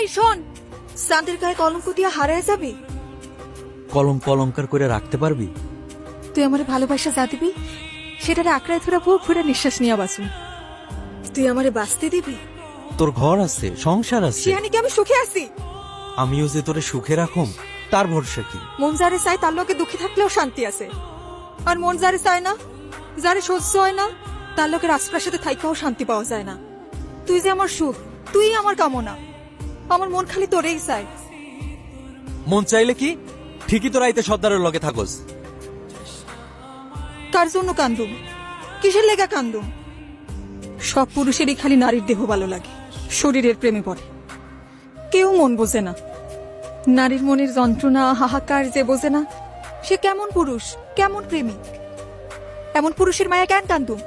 এই শোন, চাঁদের গায়ে কলঙ্ক দিয়ে হারায় যাবি। কলঙ্ক অলঙ্কার করে রাখতে পারবি? তুই আমার ভালোবাসা যা দিবি সেটারে আঁকড়ায় ধরে বুক ভরে নিঃশ্বাস নিয়ে বাঁচুন। তুই আমারে বাঁচতে দিবি। তোর ঘর আছে, সংসার আছে, শিয়ানি কি আমি সুখে আছি? আমিও যে তোরে সুখে রাখুম তার ভরসা কি? মন যারে চায় তার লোকে দুঃখে থাকলেও শান্তি আছে, আর মন যারে চায় না, যারে সহ্য হয় না, তার লোকে রাজপ্রাসাদে থাইকাও শান্তি পাওয়া যায় না। তুই যে আমার সুখ, তুই আমার কামনা, আমার মন খালি তোরেই চায়। মন চাইলে কি ঠিকই তোর আইতে সর্দারের লগে থাকস। কার জন্য কান্দুম? কিসের লেগা কান্দুম? সব পুরুষেরই খালি নারীর দেহ ভালো লাগে, শরীরের প্রেমে পড়ে। কেউ মন বোঝে না। নারীর মনের যন্ত্রণা হাহাকার যে বোঝে না, সে কেমন পুরুষ, কেমন প্রেমিক? এমন পুরুষের মায়া কেন কান্দুম?